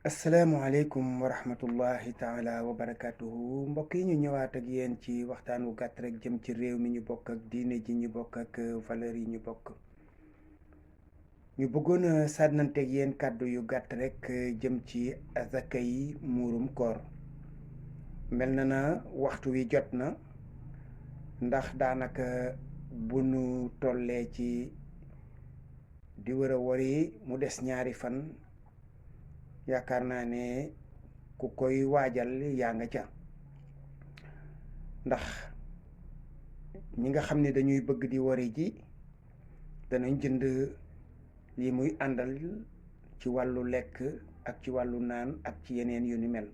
asalaamualeykum wa rahmatullahi taala wa barakatuhu mbokk yi ñu ñëwaat ak yéen ci waxtaan wu gàtt rek jëm ci réew mi ñu bokk ak diine ji ñu bokk ak valeur yi ñu bokk. ñu bëggoon a sànnanteeg yéen kàddu yu gàtt rek jëm ci azaka yi muurum koor. mel na waxtu wi jot na ndax daanaka bu nu tollee ci di wër a wari mu des ñaari fan. yaakaar naa ne ku koy waajal yaa nga ca ndax ñi nga xam ne dañuy bëgg di wari ji danañ jënd li muy àndal ci wàllu lekk ak ci wàllu naan ak ci yeneen yu ni mel.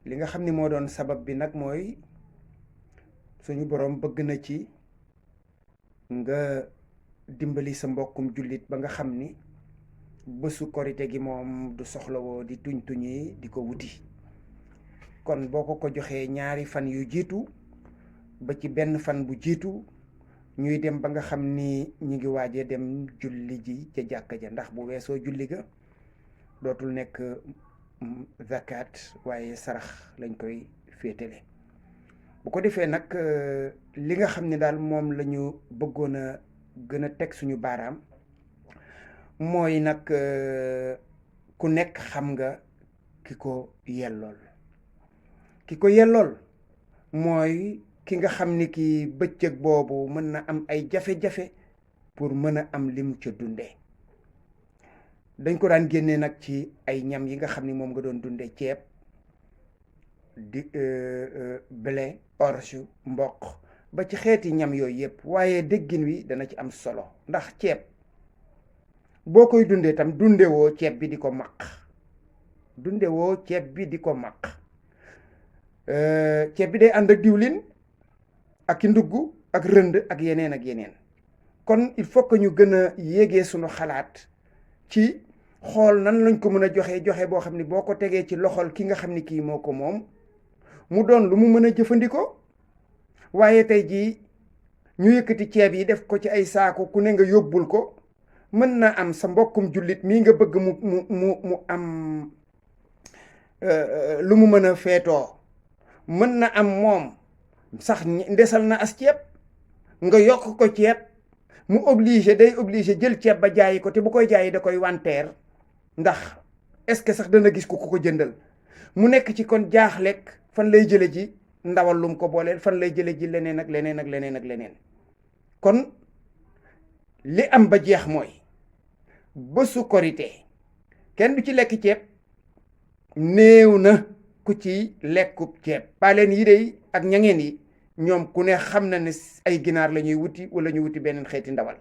li nga xam ni moo doon sabab bi nag mooy suñu boroom bëgg na ci nga dimbali sa mbokkum jullit ba nga xam ni bésu korite gi moom du soxlawoo di tuñi di ko wuti. kon boo ko joxee ñaari fan yu jiitu ba ci benn fan bu jiitu ñuy dem ba nga xam ni ñi ngi waaje dem julli ji ca jàkka ja, ndax bu weesoo julli ga dootul nekk zakat waaye sarax lañ koy féetale. bu ko defee nag li nga xam ne daal moom la ñu bëggoon a gën a teg suñu baaraam mooy nag ku nekk xam nga ki ko yellool. ki ko yellool mooy ki nga xam ni ki bëccëg boobu mën na am ay jafe-jafe pour mën a am lim ca dunde. dañ ko daan génnee nag ci ay ñam yi nga xam ni moom nga doon dunde, ceeb di blé, orge, mboq, ba ci xeeti ñam yooyu yëpp. waaye déggin wi dana ci am solo ndax ceeb boo koy dundee tam dundewoo ceeb bi di ko maq ceeb bi day ànd ak diwlin ak i ndugg ak rënd ak yeneen. kon il faut que ñu gën a yéegee suñu xalaat ci xool nan lañ ko mën a joxe boo xam ne boo ko tegee ci loxol ki nga xam ni kii moo ko moom mu doon lu mu mën a jëfandikoo. waaye tey jii ñu yëkkati ceeb yi def ko ci ay saako ku ne nga yóbbul ko. mën na am sa mbokkum jullit mii nga bëgg mu am lu mu mën a feetoo, mën na am moom sax ndesal na as ceeb nga yokk ko ceeb mu day obligé jël ceeb ba jaayi ko, te bu koy jaayi da koy wanteer ndax est-ce que sax dana gis ku ko jëndal. mu nekk ci kon jaaxlek fan lay jële ji ndawal lum ko booleel, fan lay jële ji leneen ak leneen. kon li am ba jeex mooy bésu korite kenn du ci lekk ceeb, néew na ku ci lekkub ceeb. paaleen yi dey ak ñangeen yi ñoom ku ne xam na ne ay ginaar la ñuy wuti wala ñu wuti beneen xeeti ndawal.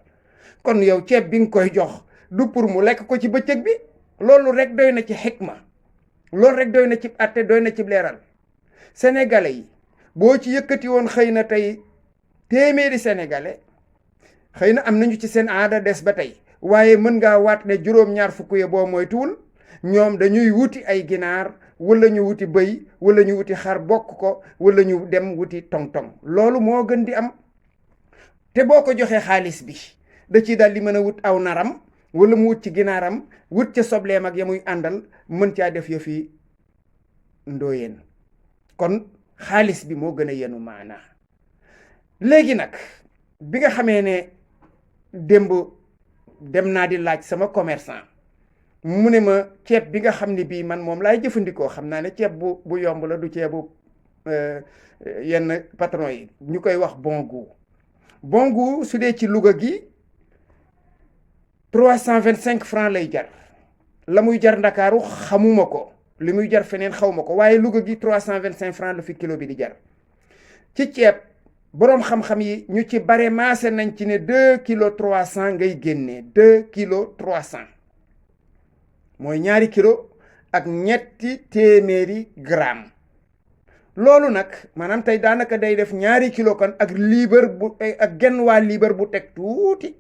kon yow ceeb bi nga koy jox du pour mu lekk ko ci bëccëg bi. loolu rek doy na ci xikma, loolu rek doy na ci àtte, doy na ci leeral. sénégalais yi boo ci yëkkati woon xëy na tey téeméeri sénégalais, xëy na am nañu ci seen aada des ba tey, waaye mën ngaa waat ne juróom-ñaar fukk ya boo moytuwul ñoom dañuy wuti ay ginaar wala ñu wuti bëy wala ñu wuti xar bokk ko wala ñu dem wuti tong-tong. loolu moo gën di am. te boo ko joxee xaalis bi da ciy daal di mën a wut aw naram wala mu wut ci ginaaram, wut ca sobleem ak ya muy àndal, mën caa def yëfi ndooyeen. kon xaalis bi moo gën a yenu maanaa. léegi nag bi nga xamee ne démb dem naa di laaj sama commerçant, mu ne ma ceeb bi nga xam ne bii man moom laay jëfandikoo, xam naa ne ceeb bu yomb la, du ceebu yenn patron yi ñu koy wax bon goût su dee ci Louga gi 325 francs lay jar. la muy jar Ndakaaru xamuma ko, li muy jar feneen xawma ko, waaye Louga gi 325 francs la fi kilo bi di jar. ci ceeb boroom xam-xam yi ñu ci bare maase nañ ci ne 2 kilos 300 ngay génnee. 2 kilos 300 mooy ñaari kilo ak ñetti téeméeri gramme. loolu nag maanaam tey daanaka day def ñaari kilo kon ak genn waa liibar bu teg tuuti.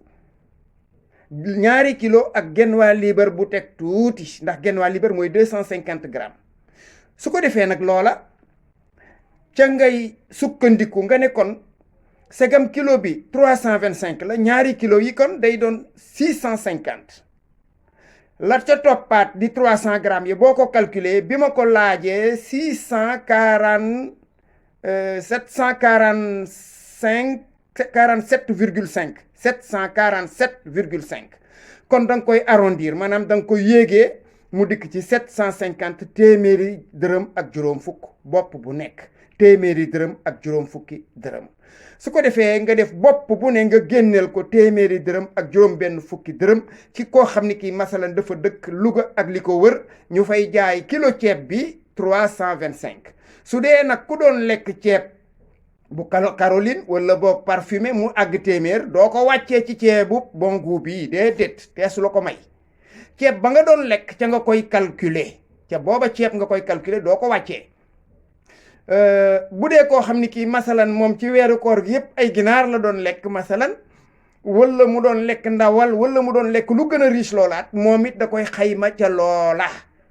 ñaari kilo ak genn waa liibar bu teg tuuti, ndax genn waa liibar mooy 250 grammes. su ko defee nag loola ca ngay sukkandiku nga ne kon segam kilo bi 325 la, ñaari kilo yi kon day doon 650. la ca toppaat di 300 grammes yi boo ko calculer bi ma ko laajee 747,5 kon da nga koy arrondir maanaam da nga koy yéegee mu dikk ci 750 téeméeri dërëm ak juróom fukk bopp bu nekk téeméeri dërëm ak juróom fukki dërëm su ko defee nga def bopp bu ne nga génneel ko téeméeri dërëm ak juróom benn fukki dërëm ci koo xam ni kii masalan dafa dëkk Louga ak li ko wër ñu fay jaay kilo ceeb bi 325 su dee nag ku doon lekk ceeb bu Caroline wala boo parfumé mu àgg téeméer doo ko wàccee ci ceebu bon goût bi déedéet teesu la ko may ceeb ba nga doon lekk ca nga koy calculer ca booba ceeb nga koy calculer doo ko wàccee bu dee koo xam ni kii masalan moom ci weeru koor gi yëpp ay ginaar la doon lekk masalan wala mu doon lekk ndawal wala mu doon lekk lu gën a riche loolaat moom it da koy xayma ca loola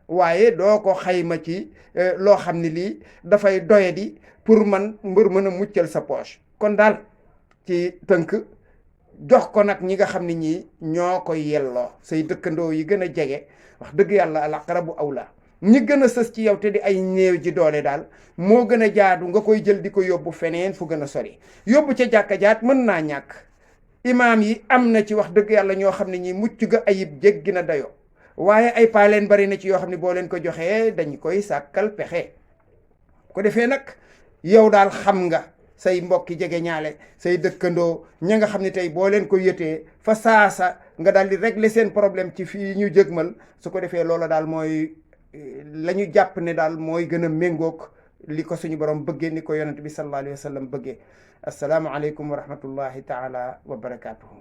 waaye doo ko xayma ci loo xam ne lii dafay doyadi pour mbër mën a muccal sa poche kon daal ci tënk jox ko nag ñi nga xam ne ñii ñoo koy yelloo say dëkkandoo yi gën a jege wax dëgg yàlla al aqrabu awla ñi gën a sës ci yow te di ay néew ji doole daal moo gën a jaadu nga koy jël di ko yóbbu feneen fu gën a sori yóbbu ca jàkka jaat mën naa ñàkk imaam yi am na ci wax dëgg yàlla ñoo xam ne ñi mucc ga ayib jéggi na dayo waaye ay paaleen bari na ci yoo xam ne boo leen ko joxee dañ koy sàkkal pexe ko defee nag yow daal xam nga say mbokki jege ñaale say dëkkandoo ña nga xam ne tey boo leen ko yëtee fa saasa nga daal di régler seen problème ci fii ñu jëgmal su ko defee loola daal mooy la ñu jàpp ne daal mooy gën a méngoog li ko suñu borom bëggee ni ko yonent bi sallallahu alayhi wa sallam bëggee assalaamu aleykum wa rahmatullahi taala wa barakatuhu